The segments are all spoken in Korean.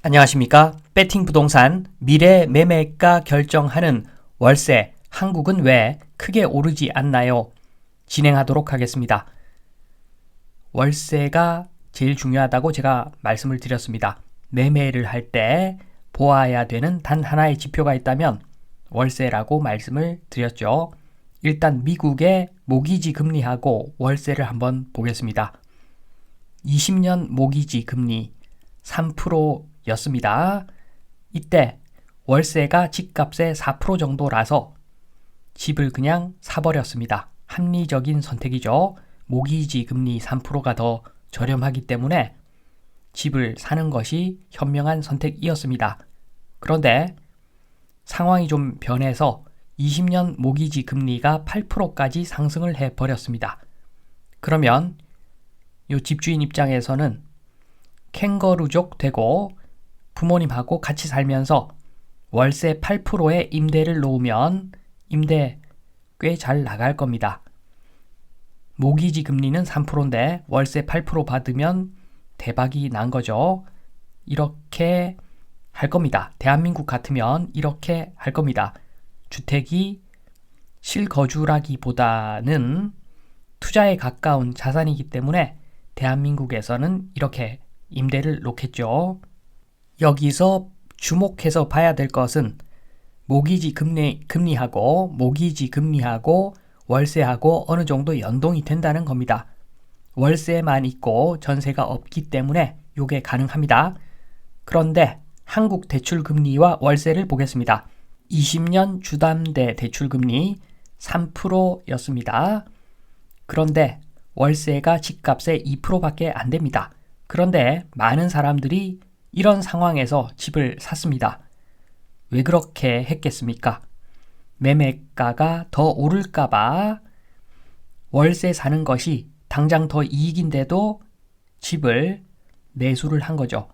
안녕하십니까? 배팅 부동산 미래 매매가 결정하는 월세 한국은 왜 크게 오르지 않나요? 진행하도록 하겠습니다. 월세가 제일 중요하다고 제가 말씀을 드렸습니다. 매매를 할 때 보아야 되는 단 하나의 지표가 있다면 월세라고 말씀을 드렸죠. 일단 미국의 모기지 금리하고 월세를 한번 보겠습니다. 20년 모기지 금리 3%였습니다. 이때 월세가 집값의 4% 정도라서 집을 그냥 사버렸습니다. 합리적인 선택이죠. 모기지 금리 3%가 더 저렴하기 때문에 집을 사는 것이 현명한 선택이었습니다. 그런데 상황이 좀 변해서 20년 모기지 금리가 8%까지 상승을 해버렸습니다. 그러면 이 집주인 입장에서는 캥거루족 되고 부모님하고 같이 살면서 월세 8%의 임대를 놓으면 임대 꽤 잘 나갈 겁니다. 모기지 금리는 3%인데 월세 8% 받으면 대박이 난 거죠. 이렇게 할 겁니다. 대한민국 같으면 이렇게 할 겁니다. 주택이 실거주라기보다는 투자에 가까운 자산이기 때문에 대한민국에서는 이렇게 임대를 놓겠죠. 여기서 주목해서 봐야 될 것은 모기지 금리하고 월세하고 어느 정도 연동이 된다는 겁니다. 월세만 있고 전세가 없기 때문에 이게 가능합니다. 그런데 한국 대출금리와 월세를 보겠습니다. 20년 주담대 대출금리 3%였습니다. 그런데 월세가 집값의 2%밖에 안 됩니다. 그런데 많은 사람들이 이런 상황에서 집을 샀습니다. 왜 그렇게 했겠습니까? 매매가가 더 오를까봐 월세 사는 것이 당장 더 이익인데도 집을 매수를 한 거죠.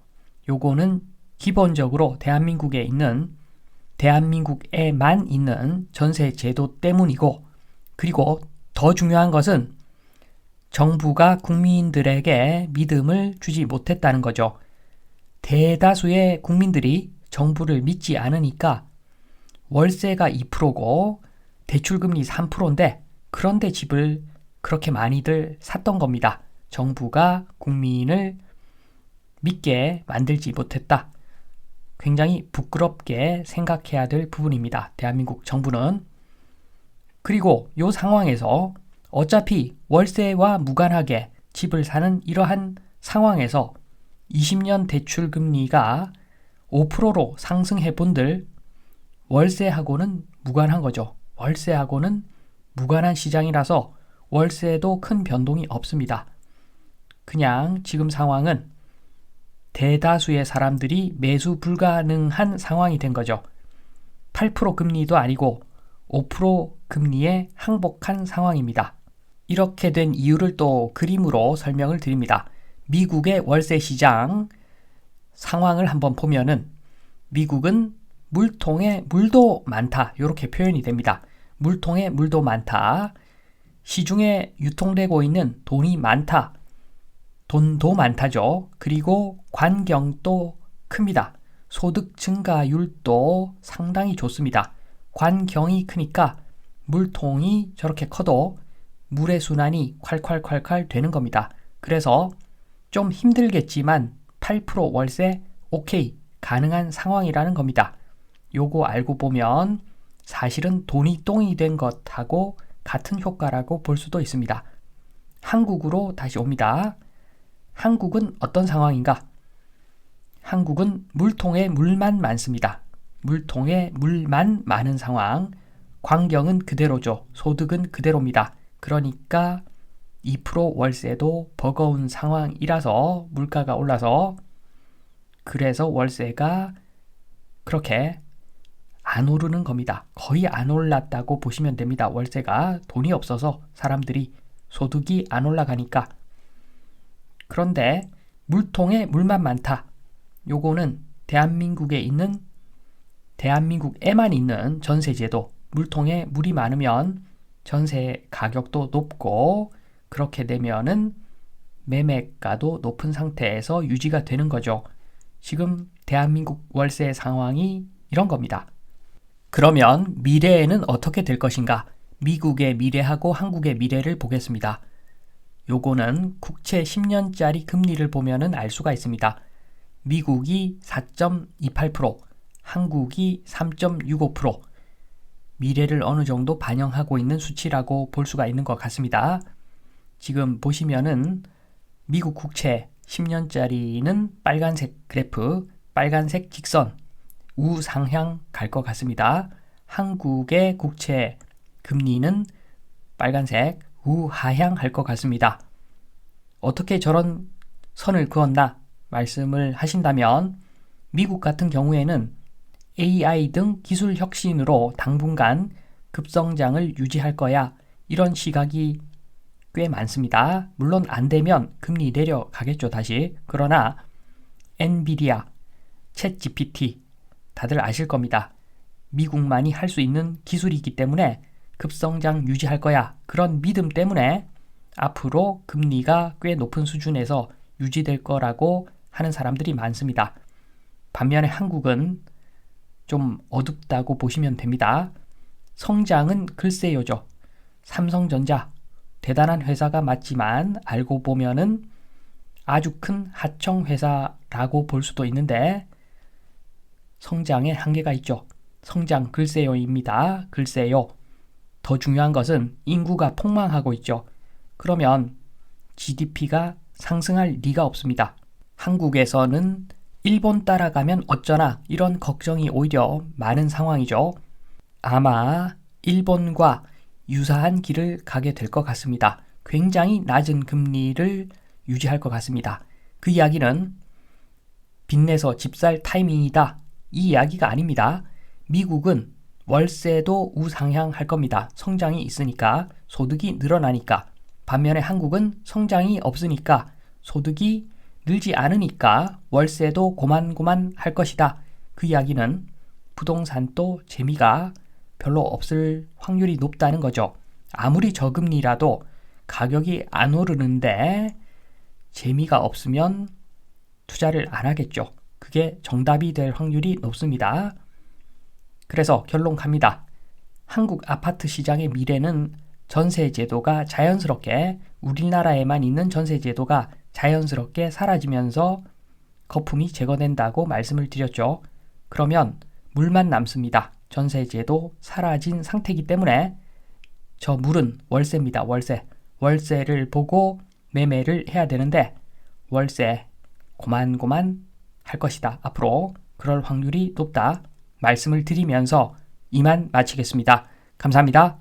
요거는 기본적으로 대한민국에만 있는 전세 제도 때문이고, 그리고 더 중요한 것은 정부가 국민들에게 믿음을 주지 못했다는 거죠. 대다수의 국민들이 정부를 믿지 않으니까 월세가 2%고 대출금리 3%인데 그런데 집을 그렇게 많이들 샀던 겁니다. 정부가 국민을 믿게 만들지 못했다. 굉장히 부끄럽게 생각해야 될 부분입니다. 대한민국 정부는. 그리고 이 상황에서 어차피 월세와 무관하게 집을 사는 이러한 상황에서 20년 대출 금리가 5%로 상승해 본들 월세하고는 무관한 거죠. 월세하고는 무관한 시장이라서 월세도 큰 변동이 없습니다. 그냥 지금 상황은 대다수의 사람들이 매수 불가능한 상황이 된 거죠. 8% 금리도 아니고 5% 금리에 항복한 상황입니다. 이렇게 된 이유를 또 그림으로 설명을 드립니다. 미국의 월세 시장 상황을 한번 보면은 미국은 물통에 물도 많다. 이렇게 표현이 됩니다. 물통에 물도 많다. 시중에 유통되고 있는 돈이 많다. 돈도 많다죠. 그리고 관경도 큽니다. 소득 증가율도 상당히 좋습니다. 관경이 크니까 물통이 저렇게 커도 물의 순환이 콸콸콸콸 되는 겁니다. 그래서 좀 힘들겠지만 8% 월세 오케이 가능한 상황이라는 겁니다. 요거 알고 보면 사실은 돈이 똥이 된 것하고 같은 효과라고 볼 수도 있습니다. 한국으로 다시 옵니다. 한국은 어떤 상황인가? 한국은 물통에 물만 많습니다. 물통에 물만 많은 상황. 광경은 그대로죠. 소득은 그대로입니다. 그러니까 2% 월세도 버거운 상황이라서 물가가 올라서 그래서 월세가 그렇게 안 오르는 겁니다. 거의 안 올랐다고 보시면 됩니다. 월세가 돈이 없어서 사람들이 소득이 안 올라가니까. 그런데 물통에 물만 많다. 요거는 대한민국에만 있는 전세제도. 물통에 물이 많으면 전세 가격도 높고 그렇게 되면은 매매가도 높은 상태에서 유지가 되는 거죠. 지금 대한민국 월세 상황이 이런 겁니다. 그러면 미래에는 어떻게 될 것인가? 미국의 미래하고 한국의 미래를 보겠습니다. 요거는 국채 10년짜리 금리를 보면은 알 수가 있습니다. 미국이 4.28%, 한국이 3.65%, 미래를 어느 정도 반영하고 있는 수치라고 볼 수가 있는 것 같습니다. 지금 보시면은 미국 국채 10년짜리는 빨간색 그래프, 빨간색 직선, 우상향 갈 것 같습니다. 한국의 국채 금리는 빨간색 우하향 할 것 같습니다. 어떻게 저런 선을 그었나 말씀을 하신다면 미국 같은 경우에는 AI 등 기술 혁신으로 당분간 급성장을 유지할 거야. 이런 시각이 꽤 많습니다. 물론 안 되면 금리 내려가겠죠, 다시. 그러나 엔비디아, 챗GPT 다들 아실 겁니다. 미국만이 할 수 있는 기술이기 때문에 급성장 유지할 거야. 그런 믿음 때문에 앞으로 금리가 꽤 높은 수준에서 유지될 거라고 하는 사람들이 많습니다. 반면에 한국은 좀 어둡다고 보시면 됩니다. 성장은 글쎄요죠. 삼성전자 대단한 회사가 맞지만 알고 보면은 아주 큰 하청 회사라고 볼 수도 있는데 성장에 한계가 있죠. 성장 글쎄요입니다. 글쎄요. 더 중요한 것은 인구가 폭망하고 있죠. 그러면 GDP가 상승할 리가 없습니다. 한국에서는 일본 따라가면 어쩌나 이런 걱정이 오히려 많은 상황이죠. 아마 일본과 유사한 길을 가게 될 것 같습니다. 굉장히 낮은 금리를 유지할 것 같습니다. 그 이야기는 빚내서 집 살 타이밍이다. 이 이야기가 아닙니다. 미국은 월세도 우상향할 겁니다. 성장이 있으니까, 소득이 늘어나니까. 반면에 한국은 성장이 없으니까, 소득이 늘지 않으니까 월세도 고만고만 할 것이다. 그 이야기는 부동산도 재미가 별로 없을 확률이 높다는 거죠. 아무리 저금리라도 가격이 안 오르는데 재미가 없으면 투자를 안 하겠죠. 그게 정답이 될 확률이 높습니다. 그래서 결론 갑니다. 한국 아파트 시장의 미래는 전세제도가 자연스럽게 우리나라에만 있는 전세제도가 자연스럽게 사라지면서 거품이 제거된다고 말씀을 드렸죠. 그러면 물만 남습니다. 전세제도 사라진 상태이기 때문에 저 물은 월세입니다. 월세. 월세를 보고 매매를 해야 되는데 월세 고만고만 할 것이다. 앞으로 그럴 확률이 높다. 말씀을 드리면서 이만 마치겠습니다. 감사합니다.